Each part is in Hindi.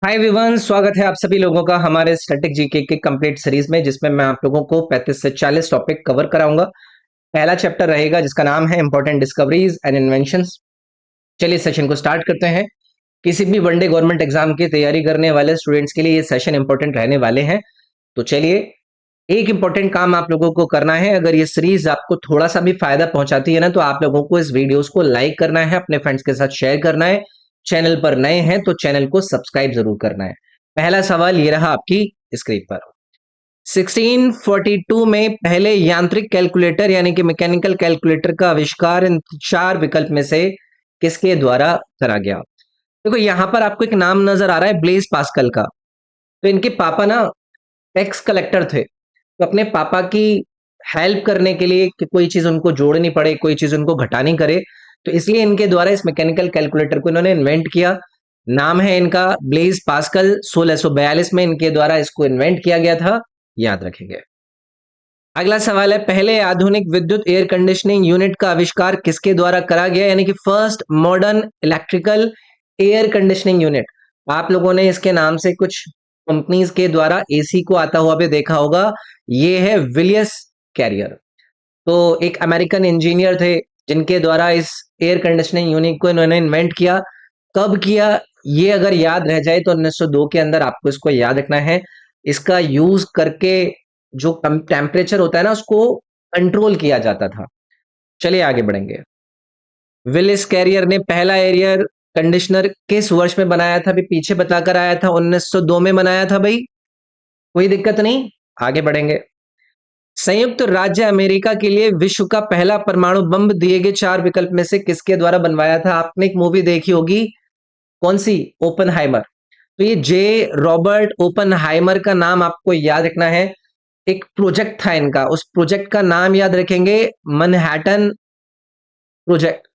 हाय एवरीवन, स्वागत है आप सभी लोगों का हमारे स्टैटिक जीके के कंप्लीट सीरीज में, जिसमें मैं आप लोगों को 35 से 40 टॉपिक कवर कराऊंगा। पहला चैप्टर रहेगा जिसका नाम है इंपॉर्टेंट डिस्कवरीज एंड इन्वेंशंस। चलिए सेशन को स्टार्ट करते हैं। किसी भी वनडे गवर्नमेंट एग्जाम की तैयारी करने वाले स्टूडेंट्स के लिए ये सेशन इंपॉर्टेंट रहने वाले हैं। तो चलिए, एक इंपॉर्टेंट काम आप लोगों को करना है। अगर ये सीरीज आपको थोड़ा सा भी फायदा पहुंचाती है ना, तो आप लोगों को इस वीडियोस को लाइक करना है, अपने फ्रेंड्स के साथ शेयर करना है। चैनल पर नए हैं तो चैनल को सब्सक्राइब जरूर करना है। पहला सवाल ये रहा आपकी स्क्रीन पर। 1642 में पहले यांत्रिक कैलकुलेटर यानी कि मैकेनिकल कैलकुलेटर का आविष्कार इन चार विकल्प में से किसके द्वारा करा गया? देखो, यहां पर आपको एक नाम नजर आ रहा है, ब्लेज पास्कल का। तो इनके पापा ना टैक्स कलेक्टर थे, तो अपने पापा की हेल्प करने के लिए कि कोई चीज उनको जोड़नी पड़े, कोई चीज उनको घटानी करे, तो इसलिए इनके द्वारा इस मैकेनिकल कैलकुलेटर को इन्होंने इन्वेंट किया। नाम है इनका ब्लेज पास्कल। 1642 में इनके द्वारा इसको इन्वेंट किया गया था, याद रखेंगे। अगला सवाल है, पहले आधुनिक विद्युत एयर कंडीशनिंग यूनिट का आविष्कार किसके द्वारा करा गया, यानी कि first modern electrical air conditioning unit. आप लोगों ने इसके नाम से कुछ कंपनीज के द्वारा एसी को आता हुआ भी देखा होगा। ये है विलियस कैरियर। तो एक अमेरिकन इंजीनियर थे जिनके द्वारा इस एयर कंडीशनिंग यूनिट को इन्होंने इन्वेंट किया। कब किया, ये अगर याद रह जाए तो 1902 के अंदर आपको इसको याद रखना है। इसका यूज करके जो टेम्परेचर होता है ना, उसको कंट्रोल किया जाता था। चलिए आगे बढ़ेंगे। विलिस कैरियर ने पहला एयर कंडीशनर किस वर्ष में बनाया था? अभी पीछे बताकर आया था, 1902 में बनाया था भाई। कोई दिक्कत नहीं, आगे बढ़ेंगे। संयुक्त राज्य अमेरिका के लिए विश्व का पहला परमाणु बम दिए गए चार विकल्प में से किसके द्वारा बनवाया था? आपने एक मूवी देखी होगी, कौन सी? ओपनहाइमर। तो ये जे रॉबर्ट ओपनहाइमर का नाम आपको याद रखना है। एक प्रोजेक्ट था इनका, उस प्रोजेक्ट का नाम याद रखेंगे, मनहैटन प्रोजेक्ट।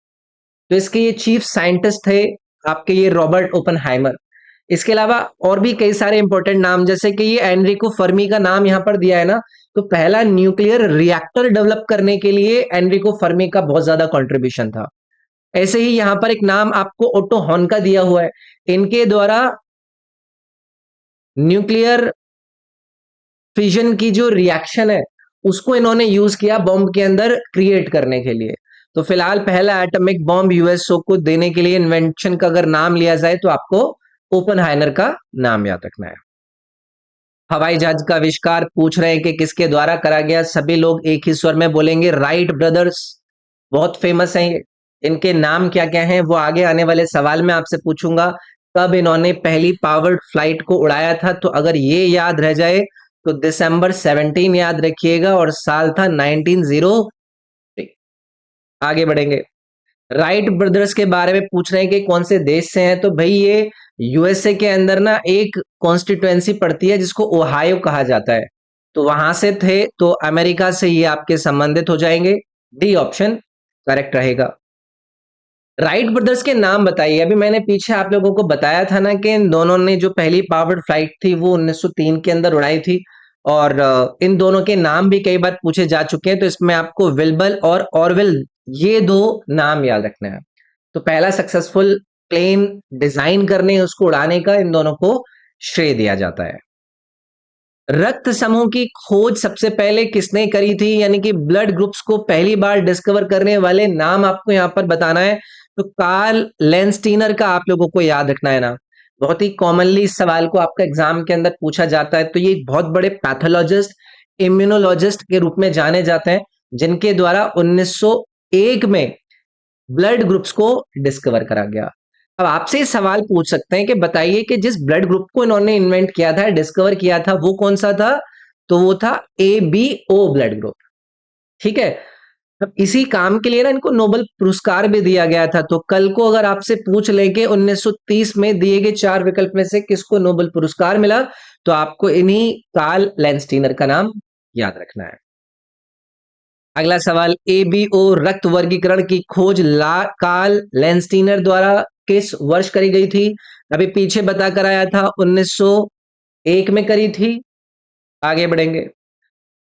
तो इसके ये चीफ साइंटिस्ट थे आपके, ये रॉबर्ट ओपनहाइमर। इसके अलावा और भी कई सारे इंपॉर्टेंट नाम, जैसे कि ये एनरिको फर्मी का नाम यहाँ पर दिया है ना, तो पहला न्यूक्लियर रिएक्टर डेवलप करने के लिए एनरिको फर्मी का बहुत ज्यादा कंट्रीब्यूशन था। ऐसे ही यहाँ पर एक नाम आपको ओटो हॉर्न का दिया हुआ है। इनके द्वारा न्यूक्लियर फिजन की जो रिएक्शन है, उसको इन्होंने यूज किया बॉम्ब के अंदर क्रिएट करने के लिए। तो फिलहाल पहला एटॉमिक बॉम्ब यूएसओ को देने के लिए इन्वेंशन का अगर नाम लिया जाए तो आपको ओपनहाइमर का नाम याद रखना है। हवाई जहाज का आविष्कार पूछ रहे हैं कि किसके द्वारा करा गया? सभी लोग एक ही स्वर में बोलेंगे, राइट ब्रदर्स। बहुत फेमस हैं ये। इनके नाम क्या क्या हैं वो आगे आने वाले सवाल में आपसे पूछूंगा। कब इन्होंने पहली पावर्ड फ्लाइट को उड़ाया था? तो अगर ये याद रह जाए तो दिसंबर 17 याद रखिएगा, और साल था 1903। आगे बढ़ेंगे। राइट ब्रदर्स के बारे में पूछ रहे हैं कि कौन से देश से हैं? तो भाई ये यूएसए के अंदर ना एक कॉन्स्टिट्यूएंसी पड़ती है जिसको ओहायो कहा जाता है, तो वहां से थे, तो अमेरिका से ये आपके संबंधित हो जाएंगे। डी ऑप्शन करेक्ट रहेगा। राइट ब्रदर्स के नाम बताइए। अभी मैंने पीछे आप लोगों को बताया था ना कि इन दोनों ने जो पहली पावर्ड फ्लाइट थी वो 1903 के अंदर उड़ाई थी, और इन दोनों के नाम भी कई बार पूछे जा चुके हैं। तो इसमें आपको विल्बल और ऑरवेल, ये दो नाम याद रखना है। तो पहला सक्सेसफुल प्लेन डिजाइन करने, उसको उड़ाने का इन दोनों को श्रेय दिया जाता है। रक्त समूह की खोज सबसे पहले किसने करी थी, यानी कि ब्लड ग्रुप्स को पहली बार डिस्कवर करने वाले नाम आपको यहां पर बताना है। तो कार्ल लेंस्टीनर का आप लोगों को याद रखना है ना। बहुत ही कॉमनली इस सवाल को आपका एग्जाम के अंदर पूछा जाता है। तो ये बहुत बड़े पैथोलॉजिस्ट, इम्यूनोलॉजिस्ट के रूप में जाने जाते हैं, जिनके द्वारा 1901 में ब्लड ग्रुप्स को डिस्कवर करा गया। अब आपसे सवाल पूछ सकते हैं कि बताइए कि जिस ब्लड ग्रुप को इन्होंने इन्वेंट किया था, डिस्कवर किया था, वो कौन सा था? तो वो था A B O blood group. ठीक है। अब इसी काम के लिए ना इनको नोबेल पुरस्कार भी दिया गया था। तो कल को अगर आपसे पूछ ले कि 1930 में दिए गए चार विकल्प में से किसको नोबेल पुरस्कार मिला, तो आपको इन्हीं कार्ल लेंस्टीनर का नाम याद रखना है। अगला सवाल, एबीओ रक्त वर्गीकरण की खोज कार्ल लेंस्टीनर द्वारा किस वर्ष करी गई थी? अभी पीछे बताकर आया था, 1901 में करी थी। आगे बढ़ेंगे।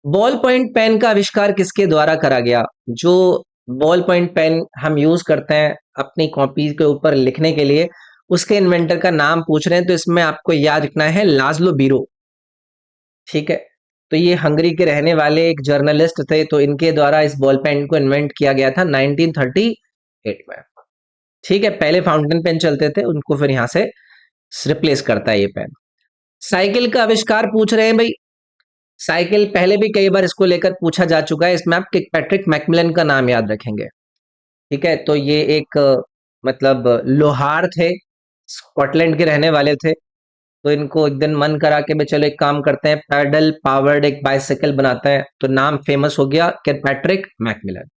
बॉल पॉइंट पेन का आविष्कार किसके द्वारा करा गया? जो बॉल पॉइंट पेन हम यूज करते हैं अपनी कॉपी के ऊपर लिखने के लिए, उसके इन्वेंटर का नाम पूछ रहे हैं, तो इसमें आपको याद रखना है लाज़्लो बीरो। ठीक है, तो ये हंगरी के रहने वाले एक जर्नलिस्ट थे, तो इनके द्वारा इस बॉल पेन को इन्वेंट किया गया था 1938 में। ठीक है, पहले फाउंटेन पेन चलते थे, उनको फिर यहाँ से रिप्लेस करता है ये पेन। साइकिल का आविष्कार पूछ रहे हैं भाई। साइकिल पहले भी कई बार इसको लेकर पूछा जा चुका है, इसमें आप पैट्रिक मैकमिलन का नाम याद रखेंगे। ठीक है, तो ये एक मतलब लोहार थे, स्कॉटलैंड के रहने वाले थे। तो इनको एक दिन मन करा के भाई चलो एक काम करते हैं, पैडल पावर्ड एक बाइसाइकिल बनाते हैं, तो नाम फेमस हो गया पैट्रिक मैकमिलन।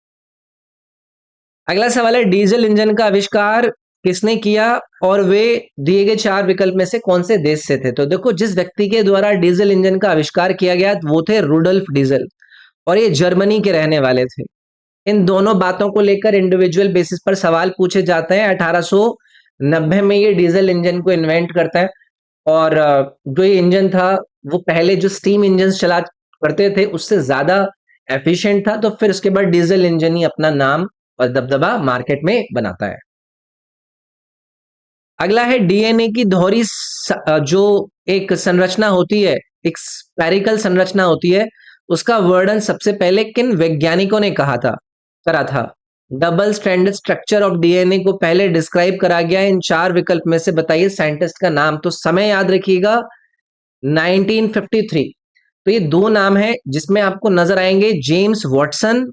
अगला सवाल है, डीजल इंजन का आविष्कार किसने किया और वे दिए गए चार विकल्प में से कौन से देश से थे? तो देखो, जिस व्यक्ति के द्वारा डीजल इंजन का आविष्कार किया गया वो थे रुडोल्फ डीजल, और ये जर्मनी के रहने वाले थे। इन दोनों बातों को लेकर इंडिविजुअल बेसिस पर सवाल पूछे जाते हैं। 1890 में ये डीजल इंजन को इन्वेंट करता है, और जो ये इंजन था वो पहले जो स्टीम इंजन चला करते थे उससे ज्यादा एफिशिएंट था, तो फिर उसके बाद डीजल इंजन ही अपना नाम और दबदबा मार्केट में बनाता है। अगला है, डीएनए की दोहरी जो एक संरचना होती है, एक स्पेरिकल संरचना होती है, उसका वर्णन सबसे पहले किन वैज्ञानिकों ने करा था? Double stranded structure of DNA को पहले डिस्क्राइब करा गया इन चार विकल्प में से बताइए साइंटिस्ट का नाम। तो समय याद रखिएगा 1953। तो ये दो नाम है जिसमें आपको नजर आएंगे जेम्स वॉटसन,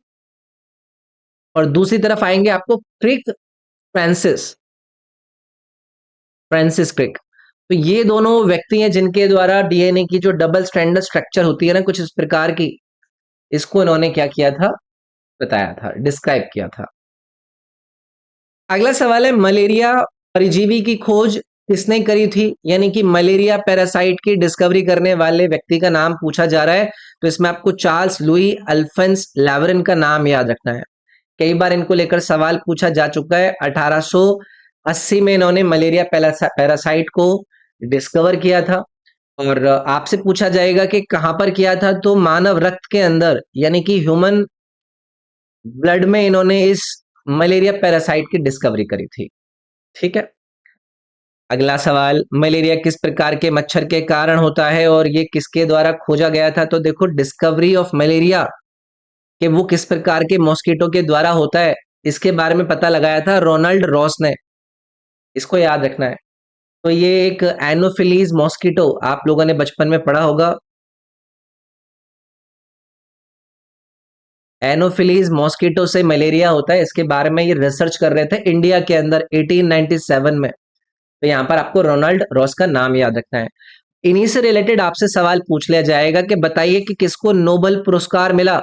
और दूसरी तरफ आएंगे आपको क्रिक फ्रांसिस फ्रांसिस क्रिक। तो ये दोनों व्यक्ति हैं जिनके द्वारा डीएनए की जो डबल स्ट्रैंडर्ड स्ट्रक्चर होती है ना, कुछ इस प्रकार की, इसको इन्होंने क्या किया था, बताया था, डिस्क्राइब किया था। अगला सवाल है, मलेरिया परिजीवी की खोज किसने करी थी? यानी कि मलेरिया पैरासाइट की डिस्कवरी करने वाले व्यक्ति का नाम पूछा जा रहा है। तो इसमें आपको चार्ल्स लुई अल्फोंस लावरन का नाम याद रखना है। कई बार इनको लेकर सवाल पूछा जा चुका है। 1880 में इन्होंने मलेरिया पैरासाइट को डिस्कवर किया था, और आपसे पूछा जाएगा कि कहां पर किया था, तो मानव रक्त के अंदर यानी कि ह्यूमन ब्लड में इन्होंने इस मलेरिया पैरासाइट की डिस्कवरी करी थी। ठीक है, अगला सवाल, मलेरिया किस प्रकार के मच्छर के कारण होता है और ये किसके द्वारा खोजा गया था? तो देखो, डिस्कवरी ऑफ मलेरिया कि वो किस प्रकार के मॉस्किटो के द्वारा होता है, इसके बारे में पता लगाया था रोनाल्ड रॉस ने। इसको याद रखना है। तो ये एक एनोफिलीज मॉस्किटो, आप लोगों ने बचपन में पढ़ा होगा। एनोफिलीज मॉस्किटो से मलेरिया होता है, इसके बारे में ये रिसर्च कर रहे थे इंडिया के अंदर 1897 में। तो यहाँ पर आपको रोनाल्ड रॉस का नाम याद रखना है। इन्हीं से रिलेटेड आपसे सवाल पूछ लिया जाएगा कि बताइए कि किसको नोबेल पुरस्कार मिला,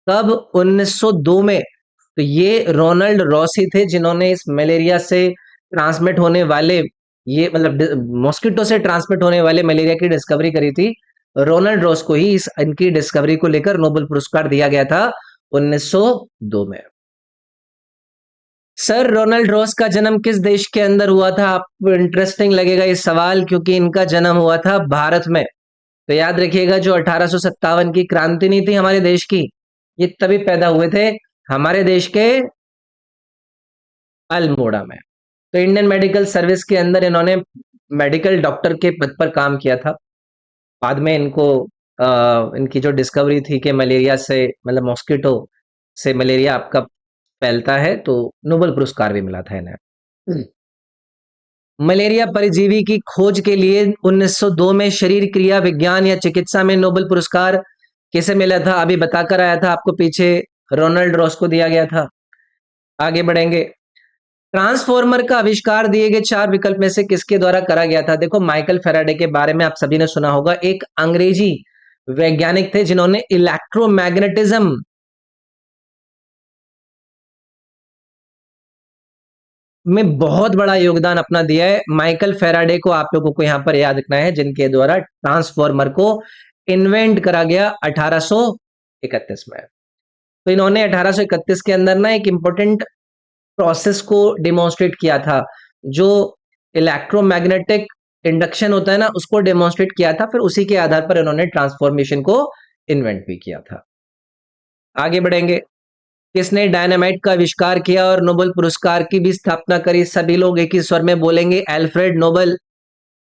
कब? 1902 में। तो ये रोनाल्ड रॉस ही थे जिन्होंने इस मलेरिया से ट्रांसमिट होने वाले, ये मतलब मॉस्किटो से ट्रांसमिट होने वाले मलेरिया की डिस्कवरी करी थी। रोनाल्ड रॉस को ही इस इनकी डिस्कवरी को लेकर नोबेल पुरस्कार दिया गया था 1902 में। सर रोनाल्ड रॉस का जन्म किस देश के अंदर हुआ था? आपको इंटरेस्टिंग लगेगा ये सवाल, क्योंकि इनका जन्म हुआ था भारत में। तो याद रखिएगा, जो 1857 की क्रांति नहीं थी हमारे देश की, ये तभी पैदा हुए थे हमारे देश के अल्मोड़ा में। तो इंडियन मेडिकल सर्विस के अंदर इन्होंने मेडिकल डॉक्टर के पद पर काम किया था। बाद में इनको इनकी जो डिस्कवरी थी कि मलेरिया से, मतलब मॉस्किटो से मलेरिया आपका फैलता है, तो नोबेल पुरस्कार भी मिला था इन्हें। मलेरिया परिजीवी की खोज के लिए 1902 में शरीर क्रिया विज्ञान या चिकित्सा में नोबेल पुरस्कार किसे मिला था? अभी बताकर आया था आपको पीछे, रोनाल्ड रॉस को दिया गया था। आगे बढ़ेंगे, ट्रांसफॉर्मर का आविष्कार दिए गए चार विकल्प में से किसके द्वारा करा गया था? देखो, माइकल फैराडे के बारे में आप सभी ने सुना होगा, एक अंग्रेजी वैज्ञानिक थे जिन्होंने इलेक्ट्रोमैग्नेटिज्म में बहुत बड़ा योगदान अपना दिया है। माइकल फैराडे को आप लोगों को यहां पर याद रखना है, जिनके द्वारा ट्रांसफॉर्मर को इन्वेंट करा गया 1831 में। तो इन्होंने 1831 के अंदर ना एक इंपॉर्टेंट प्रोसेस को डिमॉन्स्ट्रेट किया था, जो इलेक्ट्रोमैग्नेटिक इंडक्शन होता है ना, उसको डेमोन्स्ट्रेट किया था। फिर उसी के आधार पर इन्होंने ट्रांसफॉर्मेशन को इन्वेंट भी किया था। आगे बढ़ेंगे, किसने डायनामाइट का आविष्कार किया और नोबेल पुरस्कार की भी स्थापना करी? सभी लोग एक ही स्वर में बोलेंगे एल्फ्रेड नोबेल।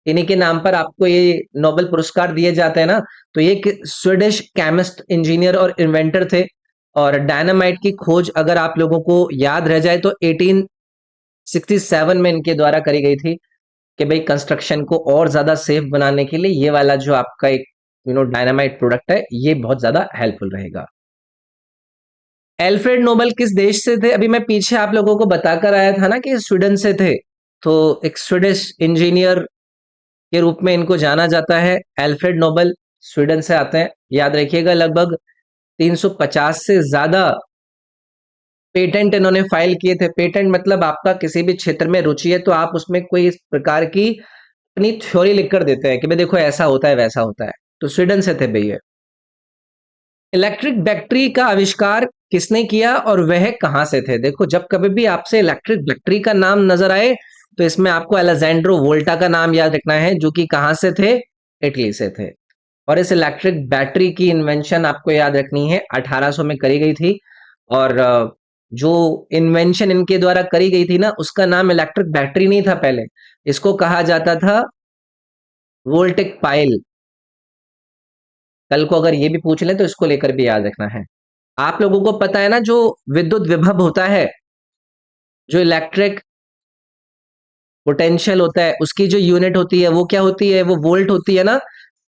इन्हीं के नाम पर आपको ये नोबेल पुरस्कार दिए जाते हैं ना। तो ये स्वीडिश केमिस्ट, इंजीनियर और इन्वेंटर थे। और डायनामाइट की खोज अगर आप लोगों को याद रह जाए तो 1867 में इनके द्वारा करी गई थी कि भाई कंस्ट्रक्शन को और ज्यादा सेफ बनाने के लिए ये वाला जो आपका एक डायनामाइट प्रोडक्ट है ये बहुत ज्यादा हेल्पफुल रहेगा। एल्फ्रेड नोबेल किस देश से थे? अभी मैं पीछे आप लोगों को बताकर आया था ना कि स्वीडन से थे। तो एक स्वीडिश इंजीनियर के रूप में इनको जाना जाता है। एल्फ्रेड नोबेल स्वीडन से आते हैं। याद रखिएगा लगभग 350 से ज्यादा पेटेंट इन्होंने फाइल किए थे। पेटेंट मतलब आपका किसी भी क्षेत्र में रुचि है तो आप उसमें कोई इस प्रकार की अपनी थ्योरी लिखकर देते हैं कि भाई देखो ऐसा होता है वैसा होता है। तो स्वीडन से थे भैया। इलेक्ट्रिक बैटरी का आविष्कार किसने किया और वह कहां से थे? देखो जब कभी भी आपसे इलेक्ट्रिक बैटरी का नाम नजर आए तो इसमें आपको अलेजेंड्रो वोल्टा का नाम याद रखना है जो कि कहां से थे? इटली से थे। और इस इलेक्ट्रिक बैटरी की इन्वेंशन आपको याद रखनी है 1800 में करी गई थी। और जो इन्वेंशन इनके द्वारा करी गई थी ना उसका नाम इलेक्ट्रिक बैटरी नहीं था पहले। इसको कहा जाता था वोल्टिक पाइल। कल को अगर ये भी पूछ ले तो इसको लेकर भी याद रखना है। आप लोगों को पता है ना जो विद्युत विभव होता है, जो इलेक्ट्रिक पोटेंशियल होता है उसकी जो यूनिट होती है वो क्या होती है? वो वोल्ट होती है ना।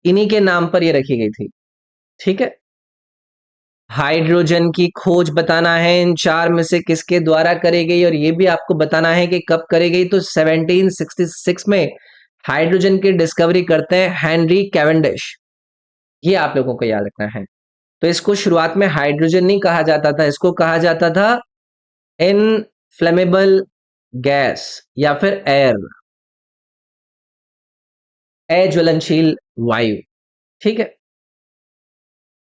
इन्हीं के नाम पर ये रखी गई थी। ठीक है। हाइड्रोजन की खोज बताना है इन चार में से किसके द्वारा करी गई और ये भी आपको बताना है कि कब करी गई। तो 1766 में हाइड्रोजन की डिस्कवरी करते हैं हेनरी कैवेंडिश। ये आप लोगों को याद रखना है। तो इसको शुरुआत में हाइड्रोजन नहीं कहा जाता था, इसको कहा जाता था इनफ्लेमेबल गैस या फिर एयर, अज्वलनशील वायु। ठीक है।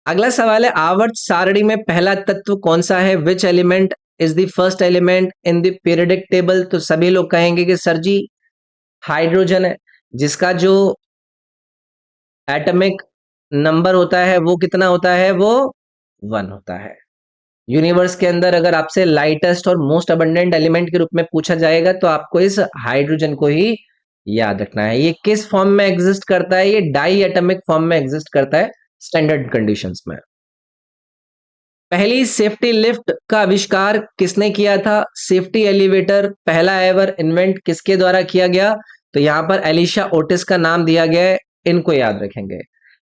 अगला सवाल है आवर्त सारणी में पहला तत्व कौन सा है? Which element is the first element in the periodic table? तो सभी लोग कहेंगे कि सर जी हाइड्रोजन है, जिसका जो एटॉमिक नंबर होता है वो कितना होता है? वो 1 होता है। यूनिवर्स के अंदर अगर आपसे लाइटेस्ट और मोस्ट अबंडेंट एलिमेंट के रूप में पूछा जाएगा तो आपको इस हाइड्रोजन को ही याद रखना है। ये किस फॉर्म में एग्जिस्ट करता है? ये डाई एटॉमिक फॉर्म में एग्जिस्ट करता है स्टैंडर्ड कंडीशंस में। पहली सेफ्टी लिफ्ट का आविष्कार किसने किया था? सेफ्टी एलिवेटर पहला एवर इन्वेंट किसके द्वारा किया गया? तो यहां पर एलिशा ओटिस का नाम दिया गया है। इनको याद रखेंगे।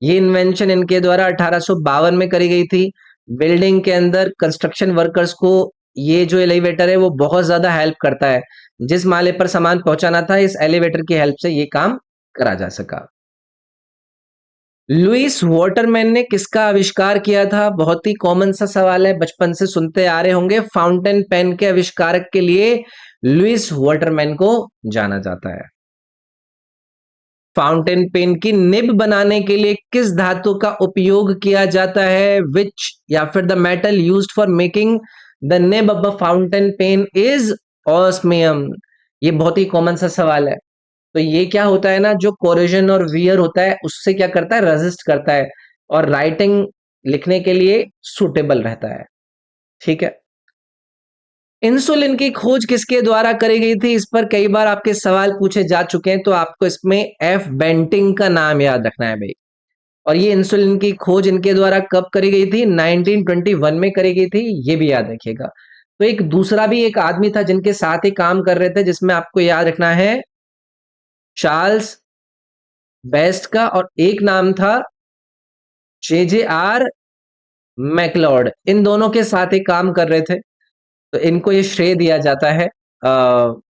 ये इन्वेंशन इनके द्वारा 1852 में करी गई थी। बिल्डिंग के अंदर कंस्ट्रक्शन वर्कर्स को ये जो एलिवेटर है वो बहुत ज्यादा हेल्प करता है। जिस माले पर सामान पहुंचाना था इस एलिवेटर की हेल्प से ये काम करा जा सका। लुइस वाटरमैन ने किसका आविष्कार किया था? बहुत ही कॉमन सा सवाल है, बचपन से सुनते आ रहे होंगे। फाउंटेन पेन के आविष्कारक के लिए लुइस वाटरमैन को जाना जाता है। फाउंटेन पेन की निब बनाने के लिए किस धातु का उपयोग किया जाता है? विच या फिर the metal used for making the nib of a fountain pen is osmium. ये बहुत ही कॉमन सा सवाल है। तो ये क्या होता है ना, जो कोरोजन और वियर होता है उससे क्या करता है? रेजिस्ट करता है और राइटिंग लिखने के लिए सुटेबल रहता है। ठीक है। इंसुलिन की खोज किसके द्वारा करी गई थी? इस पर कई बार आपके सवाल पूछे जा चुके हैं तो आपको इसमें एफ बेंटिंग का नाम याद रखना है भाई। और ये इंसुलिन की खोज इनके द्वारा कब करी गई थी? 1921 में करी गई थी। ये भी याद रखिएगा। तो एक दूसरा भी एक आदमी था जिनके साथ ही काम कर रहे थे जिसमें आपको याद रखना है चार्ल्स बेस्ट का, और एक नाम था JJR मैकलॉर्ड। इन दोनों के साथ ही काम कर रहे थे तो इनको ये श्रेय दिया जाता है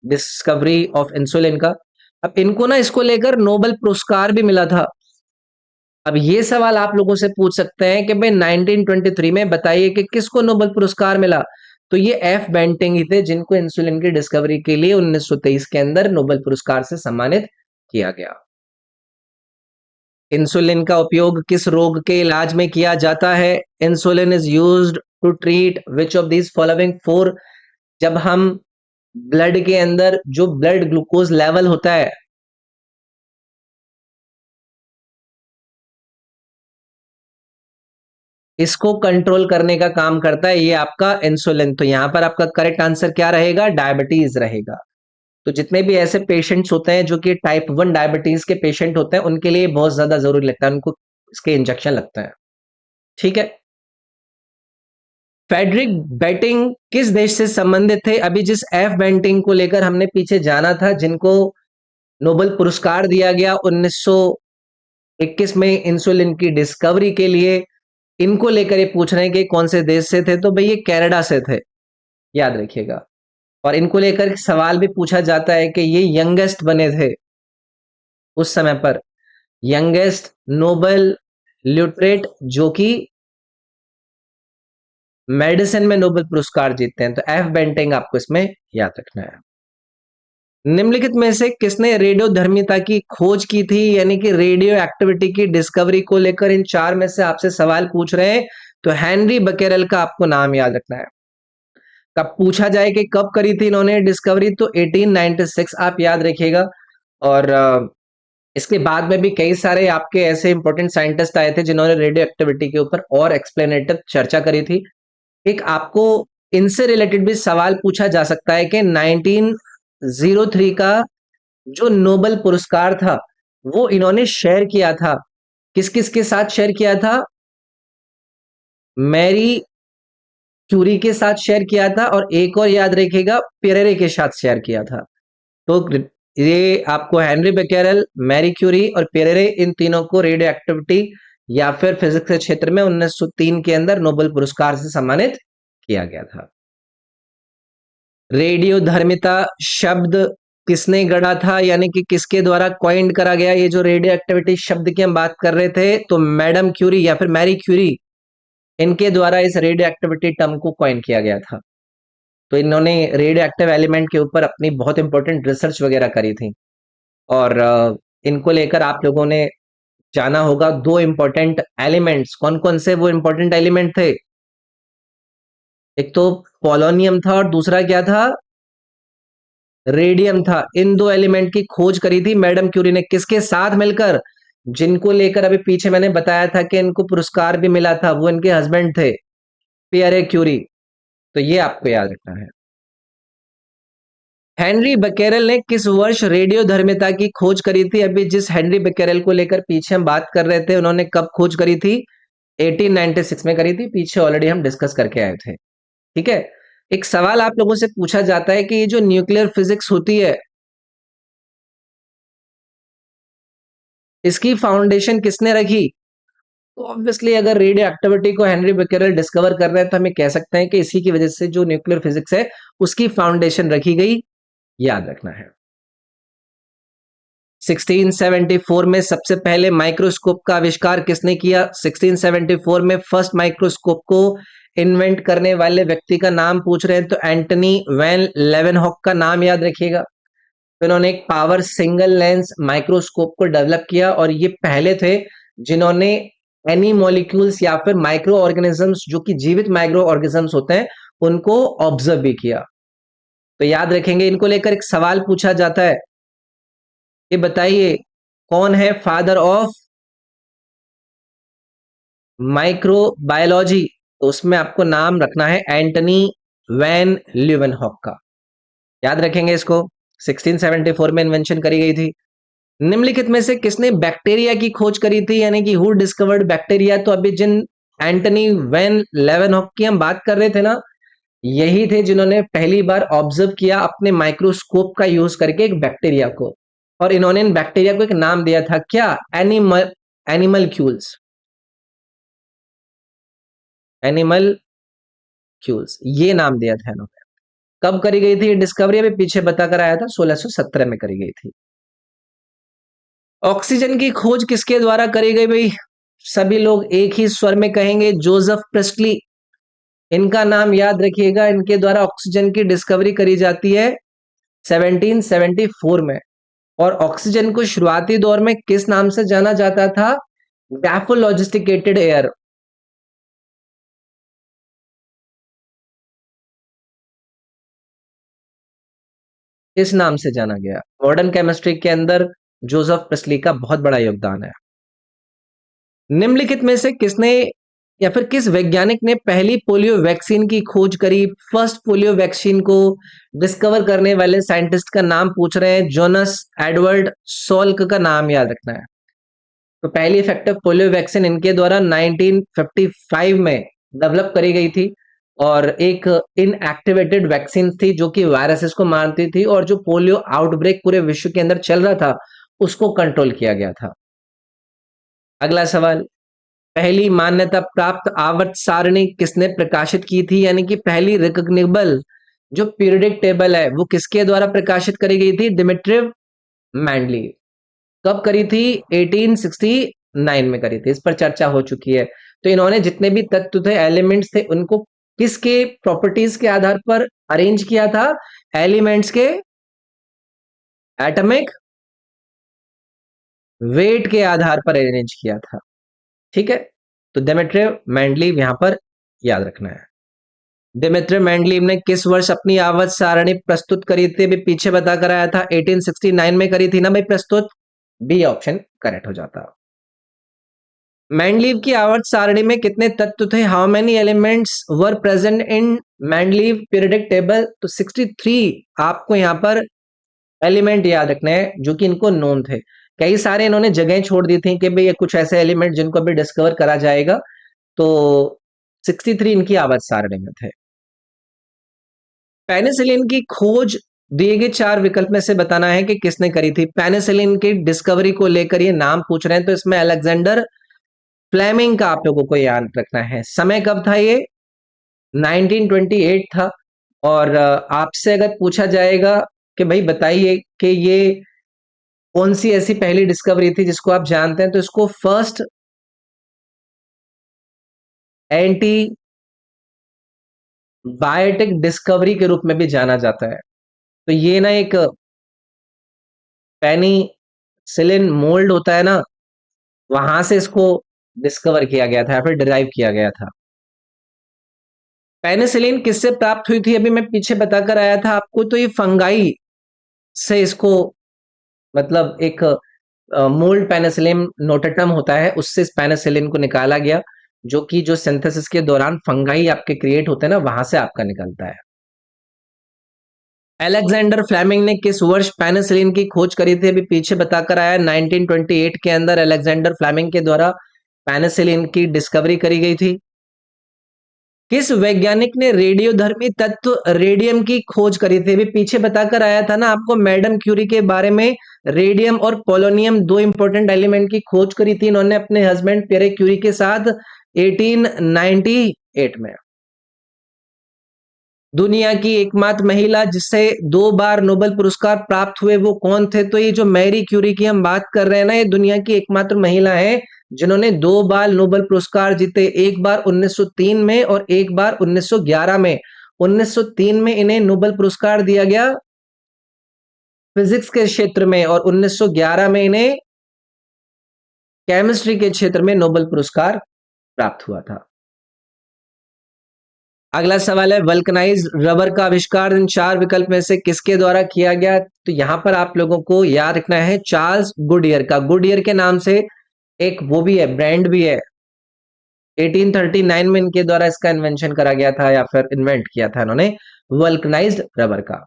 डिस्कवरी ऑफ इंसुलिन का। अब इनको ना इसको लेकर नोबेल पुरस्कार भी मिला था। अब ये सवाल आप लोगों से पूछ सकते हैं कि भाई 1923 में बताइए कि किसको नोबेल पुरस्कार मिला? तो ये एफ बेंटिंग ही थे जिनको इंसुलिन की डिस्कवरी के लिए 1923 के अंदर नोबेल पुरस्कार से सम्मानित किया गया। इंसुलिन का उपयोग किस रोग के इलाज में किया जाता है? Insulin is used to treat which of these following four. जब हम ब्लड के अंदर जो ब्लड ग्लूकोज लेवल होता है इसको कंट्रोल करने का काम करता है ये आपका इंसुलिन। तो यहां पर आपका करेक्ट आंसर क्या रहेगा? डायबिटीज रहेगा। तो जितने भी ऐसे पेशेंट्स होते हैं जो कि टाइप 1 डायबिटीज के पेशेंट होते हैं, उनके लिए बहुत ज्यादा जरूरी लगता है, उनको इसके इंजेक्शन लगता है। ठीक है। फेडरिक बेंटिंक किस देश से संबंधित थे? अभी जिस एफ बेंटिंक को लेकर हमने पीछे जाना था, जिनको नोबेल पुरस्कार दिया गया 1921 में इंसुलिन की डिस्कवरी के लिए, इनको लेकर ये पूछ रहे हैं कि कौन से देश से थे। तो भाई ये कनाडा से थे, याद रखिएगा। और इनको लेकर सवाल भी पूछा जाता है कि ये यंगेस्ट बने थे उस समय पर, यंगेस्ट नोबेल ल्यूट्रेट जो कि मेडिसिन में नोबेल पुरस्कार जीतते हैं। तो एफ बेंटिंग आपको इसमें याद रखना है। निम्नलिखित में से किसने रेडियोधर्मिता की खोज की थी, यानी कि रेडियो एक्टिविटी की डिस्कवरी को लेकर इन चार में से आपसे सवाल पूछ रहे हैं। तो हेनरी बकेरल का आपको नाम याद रखना है। कब पूछा जाए कि कब करी थी इन्होंने डिस्कवरी, तो 1896 आप याद रखिएगा। और इसके बाद में भी कई सारे आपके ऐसे इंपॉर्टेंट साइंटिस्ट आए थे जिन्होंने रेडियो एक्टिविटी के ऊपर और एक्सप्लेनेटिव चर्चा करी थी। एक आपको इनसे रिलेटेड भी सवाल पूछा जा सकता है कि 1903 का जो नोबेल पुरस्कार था वो इन्होंने शेयर किया था, किस किस के साथ शेयर किया था? मैरी क्यूरी के साथ शेयर किया था, और एक और याद रखिएगा, पेरेरे के साथ शेयर किया था। तो ये आपको हेनरी बेकेरेल, मैरी क्यूरी और पेरेरे, इन तीनों को रेडियो एक्टिविटी या फिर फिजिक्स के क्षेत्र में 1903 के अंदर नोबेल पुरस्कार से सम्मानित किया गया था। रेडियो धर्मिता शब्द किसने गढ़ा था, यानी कि किसके द्वारा कॉइंड करा गया? ये जो रेडियो एक्टिविटी शब्द की हम बात कर रहे थे, तो मैडम क्यूरी या फिर मैरी क्यूरी, इनके द्वारा इस रेडियो एक्टिविटी टर्म को कॉइन किया गया था। तो इन्होंने रेडियो एक्टिव एलिमेंट के ऊपर अपनी बहुत इंपॉर्टेंट रिसर्च वगैरह करी थी। और इनको लेकर आप लोगों ने जाना होगा दो इंपॉर्टेंट एलिमेंट्स, कौन कौन से वो इंपॉर्टेंट एलिमेंट थे? एक तो पोलोनियम था और दूसरा क्या था? रेडियम था। इन दो एलिमेंट की खोज करी थी मैडम क्यूरी ने, किसके साथ मिलकर? जिनको लेकर अभी पीछे मैंने बताया था कि इनको पुरस्कार भी मिला था, वो इनके हस्बैंड थे, पियरे क्यूरी। तो ये आपको याद रखना है। हेनरी बकेरल ने किस वर्ष रेडियो धर्मिता की खोज करी थी? अभी जिस हेनरी बकेरल को लेकर पीछे हम बात कर रहे थे, उन्होंने कब खोज करी थी? 1896 में करी थी, पीछे ऑलरेडी हम डिस्कस करके आए थे। ठीक है। एक सवाल आप लोगों से पूछा जाता है कि ये जो न्यूक्लियर फिजिक्स होती है, इसकी फाउंडेशन किसने रखी? तो ऑब्वियसली अगर रेडियो एक्टिविटी को हेनरी बेकेरेल डिस्कवर कर रहे हैं, तो हमें कह सकते हैं कि इसी की वजह से जो न्यूक्लियर फिजिक्स है उसकी फाउंडेशन रखी गई, याद रखना है। 1674 में सबसे पहले माइक्रोस्कोप का आविष्कार किसने किया? 1674 में फर्स्ट माइक्रोस्कोप को इन्वेंट करने वाले व्यक्ति का नाम पूछ रहे हैं, तो एंटनी वैन लेवेनहॉक का नाम याद रखिएगा। तो इन्होंने एक पावर सिंगल लेंस माइक्रोस्कोप को डेवलप किया, और ये पहले थे जिन्होंने एनी मॉलिक्यूल्स या फिर माइक्रो ऑर्गेनिजम्स, जो कि जीवित माइक्रो ऑर्गेनिजम्स होते हैं, उनको ऑब्जर्व भी किया। तो याद रखेंगे। इनको लेकर एक सवाल पूछा जाता है, ये बताइए कौन है फादर ऑफ माइक्रोबायोलॉजी? तो उसमें आपको नाम रखना है एंटनी वैन ल्यूवेनहॉक का, याद रखेंगे इसको। 1674 में इन्वेंशन करी गई थी। निम्नलिखित में से किसने बैक्टीरिया की खोज करी थी, यानी कि हु डिस्कवर्ड बैक्टीरिया? तो अभी जिन एंटनी वैन लेवेनहॉक की हम बात कर रहे थे ना, यही थे जिन्होंने पहली बार ऑब्जर्व किया अपने माइक्रोस्कोप का यूज करके एक बैक्टीरिया को, और इन्होंने इन बैक्टीरिया को एक नाम दिया था, क्या? एनिमल एनिमल एनिमल क्यूल्स, ये नाम दिया था इन्होंने। कब करी गई थी ये डिस्कवरी? अभी पीछे बता कर आया था, 1617 में करी गई थी। ऑक्सीजन की खोज किसके द्वारा करी गई भाई? सभी लोग एक ही स्वर में कहेंगे, जोसेफ प्रेस्टली। इनका नाम याद रखिएगा। इनके द्वारा ऑक्सीजन की डिस्कवरी करी जाती है 1774 में। और ऑक्सीजन को शुरुआती दौर में किस नाम से जाना जाता था? गैफोलॉजिस्टिकेटेड एयर। इस नाम से जाना गया। मॉडर्न केमिस्ट्री के अंदर जोसेफ प्रेस्ली का बहुत बड़ा योगदान है। निम्नलिखित में से किसने या फिर किस वैज्ञानिक ने पहली पोलियो वैक्सीन की खोज करी? फर्स्ट पोलियो वैक्सीन को डिस्कवर करने वाले साइंटिस्ट का नाम पूछ रहे हैं, जोनस एडवर्ड सोल्क का नाम याद रखना है। तो पहली इफेक्टिव पोलियो वैक्सीन इनके द्वारा 1955 में डेवलप करी गई थी और एक इनएक्टिवेटेड वैक्सीन थी जो कि वायरसेस को मारती थी और जो पोलियो आउटब्रेक पूरे विश्व के अंदर चल रहा था उसको कंट्रोल किया गया था। अगला सवाल, पहली मान्यता प्राप्त आवर्त सारणी किसने प्रकाशित की थी? यानी कि पहली रिकॉग्निबल जो पीरियडिक टेबल है वो किसके द्वारा प्रकाशित करी गई थी? डिमिट्रिव मेंडलीव। कब करी थी? 1869 में करी थी। इस पर चर्चा हो चुकी है। तो इन्होंने जितने भी तत्व थे, एलिमेंट्स थे, उनको किसके प्रॉपर्टीज के आधार पर अरेंज किया था? एलिमेंट्स के एटॉमिक वेट के आधार पर अरेंज किया था। ठीक है, तो डेमेट्रिव मेंडलीव यहां पर याद रखना है। डेमेट्रिव मेंडलीव ने किस वर्ष अपनी आवर्त सारणी प्रस्तुत करी थी? अभी पीछे बता कर आया था 1869 में करी थी ना भाई प्रस्तुत। बी ऑप्शन करेक्ट हो जाता। मेंडलीव की आवर्त सारणी में कितने तत्व थे? How many elements were present in Mendeleev periodic table? तो 63 आपको यहां पर एलिमेंट याद रखने हैं जो कि इनको नोन थे। कई सारे इन्होंने जगह छोड़ दी थी कि भाई ये कुछ ऐसे एलिमेंट जिनको अभी डिस्कवर करा जाएगा, तो 63 इनकी आवर्त सारणी में थे। पेनिसिलिन की खोज दिए गए चार विकल्प में से बताना है कि किसने करी थी। पेनिसिलिन की डिस्कवरी को लेकर ये नाम पूछ रहे हैं, तो इसमें अलेक्जेंडर फ्लेमिंग का आप लोगों को याद रखना है। समय कब था ये? 1928 था। और आपसे अगर पूछा जाएगा कि भाई बताइए कि ये कौन सी ऐसी पहली डिस्कवरी थी जिसको आप जानते हैं, तो इसको फर्स्ट एंटी बायोटिक डिस्कवरी के रूप में भी जाना जाता है। तो ये ना एक पेनिसिलिन मोल्ड होता है ना, वहां से इसको डिस्कवर किया गया था या फिर डिराइव किया गया था। पेनिसिलिन किससे प्राप्त हुई थी? अभी मैं पीछे बताकर आया था आपको, तो ये फंगाई से इसको, मतलब एक मोल्ड पेनिसिलिन नोटेटम होता है, उससे इस पेनिसिलिन को निकाला गया, जो कि जो सिंथेसिस के दौरान फंगाई आपके क्रिएट होते हैं ना, वहां से आपका निकलता है। अलेक्जेंडर फ्लेमिंग ने किस वर्ष पेनिसिलिन की खोज करी थी? अभी पीछे बताकर आया 1928 के अंदर अलेक्जेंडर फ्लेमिंग के द्वारा पेनिसिलिन की डिस्कवरी करी गई थी। किस वैज्ञानिक ने रेडियोधर्मी तत्व रेडियम की खोज करी थी? अभी पीछे बताकर आया था ना आपको मैडम क्यूरी के बारे में। रेडियम और पोलोनियम दो इंपॉर्टेंट एलिमेंट की खोज करी थी इन्होंने अपने हस्बैंड पियरे क्यूरी के साथ 1898 में। दुनिया की एकमात्र महिला जिसे 2 बार नोबेल पुरस्कार प्राप्त हुए वो कौन थे? तो ये जो मैरी क्यूरी की हम बात कर रहे हैं ना, ये दुनिया की एकमात्र महिला है जिन्होंने 2 बार नोबेल पुरस्कार जीते। एक बार 1903 में और एक बार 1911 में। 1903 में इन्हें नोबेल पुरस्कार दिया गया फिजिक्स के क्षेत्र में और 1911 में इन्हें केमिस्ट्री के क्षेत्र में नोबेल पुरस्कार प्राप्त हुआ था। अगला सवाल है, वल्कनाइज्ड रबर का आविष्कार इन चार विकल्प में से किसके द्वारा किया गया? तो यहां पर आप लोगों को याद रखना है चार्ल्स गुडियर का। गुडियर के नाम से एक वो भी है, ब्रांड भी है। 1839 में इनके द्वारा इसका इन्वेंशन करा गया था या फिर इन्वेंट किया था इन्होंने वल्कनाइज्ड रबर का।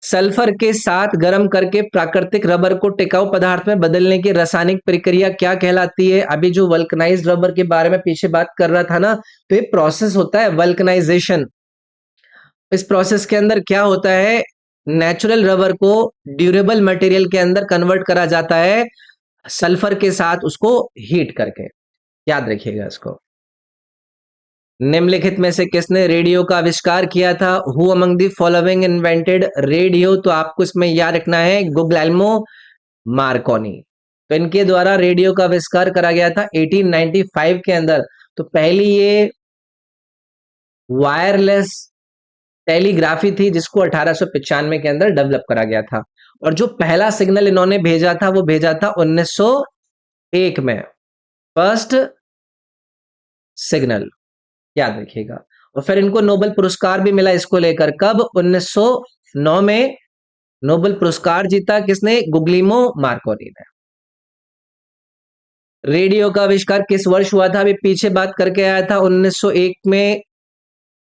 सल्फर के साथ गर्म करके प्राकृतिक रबर को टिकाऊ पदार्थ में बदलने की रासायनिक प्रक्रिया क्या कहलाती है? अभी जो वल्कनाइज्ड रबर के बारे में पीछे बात कर रहा था ना, तो ये प्रोसेस होता है वल्कनाइजेशन। इस प्रोसेस के अंदर क्या होता है, नेचुरल रबर को ड्यूरेबल मटेरियल के अंदर कन्वर्ट करा जाता है सल्फर के साथ उसको हीट करके। याद रखिएगा इसको। निम्नलिखित में से किसने रेडियो का आविष्कार किया था? Who among the following invented radio? तो आपको इसमें याद रखना है गुग्लेल्मो मार्कोनी। तो इनके द्वारा रेडियो का आविष्कार करा गया था 1895 के अंदर। तो पहली ये वायरलेस टेलीग्राफी थी जिसको 1895 के अंदर डेवलप करा गया था। और जो पहला सिग्नल इन्होंने भेजा था वो भेजा था 1901 में, फर्स्ट सिग्नल, याद रखिएगा। और फिर इनको नोबेल पुरस्कार भी मिला इसको लेकर। कब? 1909 में नोबेल पुरस्कार जीता किसने? गुग्लिमो मार्कोनी ने। रेडियो का आविष्कार किस वर्ष हुआ था? अभी पीछे बात करके आया था, 1901 में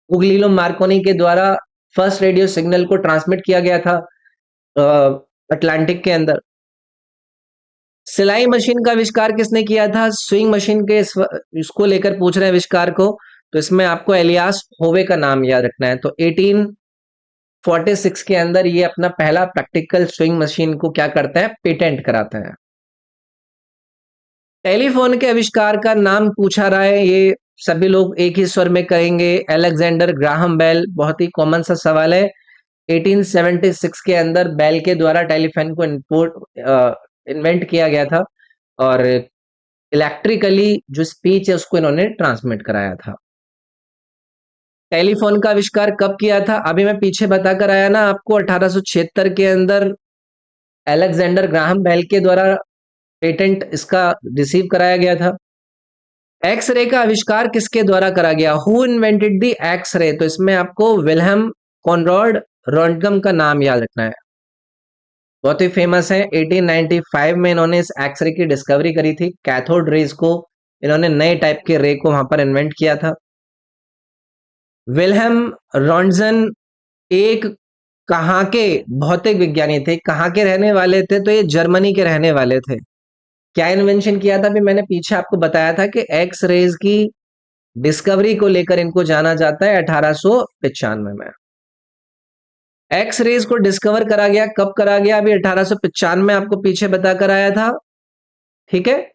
उगलिलो मार्कोनी के द्वारा फर्स्ट रेडियो सिग्नल को ट्रांसमिट किया गया था अटलांटिक के अंदर। सिलाई मशीन का आविष्कार किसने किया था? स्विंग मशीन के इसको लेकर पूछ रहे हैं आविष्कार को, तो इसमें आपको एलियास होवे का नाम याद रखना है। तो 1846 के अंदर ये अपना पहला प्रैक्टिकल स्विंग मशीन को क्या करता है? पेटेंट कराता है। टेलीफोन के आविष्कार का नाम पूछा रहा है, ये सभी लोग एक ही स्वर में कहेंगे, अलेक्जेंडर ग्राहम बेल। बहुत ही कॉमन सा सवाल है। 1876 के अंदर बेल के द्वारा टेलीफोन को इन्वेंट किया गया था और इलेक्ट्रिकली जो स्पीच है उसको इन्होंने ट्रांसमिट कराया था। टेलीफोन का आविष्कार कब किया था? अभी मैं पीछे बताकर आया ना आपको, 1876 के अंदर अलेक्जेंडर ग्राहम बेल के द्वारा पेटेंट इसका रिसीव कराया गया था। एक्स-रे का आविष्कार किसके द्वारा करा गया? Who invented the X-ray? तो इसमें आपको विल्हेम कॉनराड रॉन्टगम का नाम याद रखना है। बहुत ही फेमस है। 1895 में इन्होंने इस एक्स-रे की डिस्कवरी करी थी। कैथोड रेज को इन्होंने नए टाइप के रे को वहां पर इन्वेंट किया था। विल्हेम रॉन्टजन एक कहाँ के भौतिक विज्ञानी थे? कहाँ के रहने वाले थे? तो ये जर्मनी के रहने वाले थे। क्या इन्वेंशन किया था? अभी मैंने पीछे आपको बताया था कि एक्स रेज की डिस्कवरी को लेकर इनको जाना जाता है 1895 में। एक्स रेज को डिस्कवर करा गया, कब करा गया? अभी 1895 आपको पीछे बताकर आया था। ठीक है।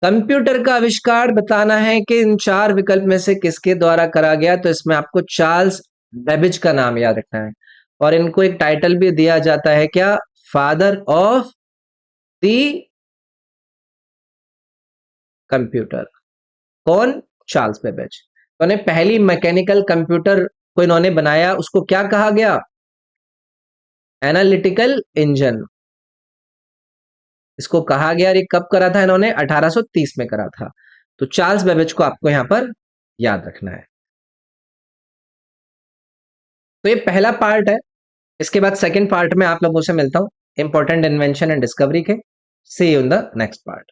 कंप्यूटर का आविष्कार बताना है कि इन चार विकल्प में से किसके द्वारा करा गया, तो इसमें आपको चार्ल्स बेबेज का नाम याद रखना है और इनको एक टाइटल भी दिया जाता है, क्या? Father of the computer. कौन? Charles Babbage. तो उन्हें पहली मैकेनिकल कंप्यूटर को इन्होंने बनाया, उसको क्या कहा गया? एनालिटिकल इंजन इसको कहा गया। ये कब करा था इन्होंने? 1830 में करा था। तो चार्ल्स बेबेज को आपको यहां पर याद रखना है। तो ये पहला पार्ट है। इसके बाद सेकंड पार्ट में आप लोगों से मिलता हूं, इंपॉर्टेंट इन्वेंशन एंड डिस्कवरी के। See you in the next part.